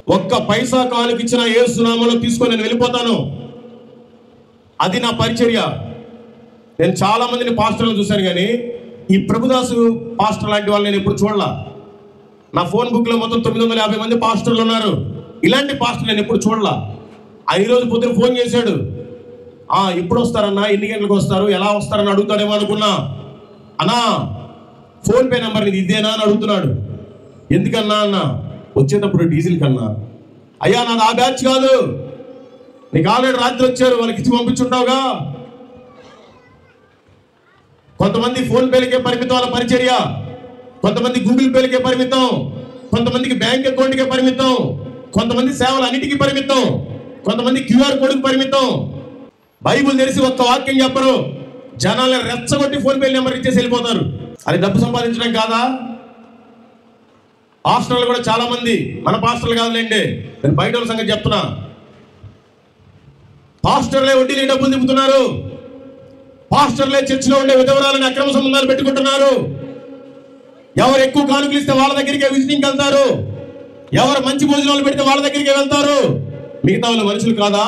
ఒక్క పైసా కానుక ఇచ్చిన యేసు నామములో తీసుకొని నేను వెళ్ళిపోతాను. అది నా పరిచర్య. నేను చాలా మందిని పాస్టర్లను చూశాను, కానీ ఈ ప్రభుదాసు పాస్టర్ లాంటి వాళ్ళు నేను ఎప్పుడు చూడలా. నా ఫోన్ బుక్లో మొత్తం 950 మంది పాస్టర్లు ఉన్నారు. ఇలాంటి పాస్టర్ నేను ఎప్పుడు చూడలా. ఈరోజు పొద్దున ఫోన్ చేశాడు. ఎప్పుడు వస్తారన్నా, ఎన్ని గంటలకు వస్తారు, ఎలా వస్తారని అడుగుతాడేమో అనుకున్నా. అన్నా ఫోన్పే నెంబర్ నీది ఇదేనా అని అడుగుతున్నాడు. ఎందుకన్నా అన్న, వచ్చేటప్పుడు డీజిల్ కన్నా. అయ్యా నాది ఆ బ్యాచ్ కాదు, నీకు ఆల్రెడీ రాత్రి వచ్చారు, వాళ్ళకి ఇచ్చి పంపించుంటావుగా. కొంతమంది ఫోన్ పేలకే పరిమితం వాళ్ళ పరిచర్య, కొంతమంది గూగుల్ పేలకే పరిమితం, కొంతమందికి బ్యాంక్ అకౌంట్కే పరిమితం, కొంతమంది సేవలు అన్నిటికీ పరిమితం, కొంతమంది క్యూఆర్ కోడ్కి పరిమితం. బైబుల్ తెలిసి ఒక్క వాక్యం చెప్పరు, జనాలను రెచ్చగొట్టి ఫోన్ పే నెంబర్ ఇచ్చేసి వెళ్ళిపోతారు. అది డబ్బు సంపాదించడం కాదా? పాస్టర్లు కూడా చాలా మంది, మన పాస్టర్లు కాదులేండి, నేను బయట వాళ్ళ సంగతి చెప్తున్నా. పాస్టర్లే వడ్డీకి డబ్బులు దింపుతున్నారు. పాస్టర్లే చర్చిలో ఉండే విధవరాలని అక్రమ సంబంధాలు పెట్టుకుంటున్నారు. ఎవరు ఎక్కువ కానుకలు ఇస్తే వాళ్ళ దగ్గరికి విజిటింగ్కి వెళ్తారు. ఎవరు మంచి భోజనాలు పెడితే వాళ్ళ దగ్గరికి వెళ్తారు. మిగతా వాళ్ళు మనుషులు కాదా?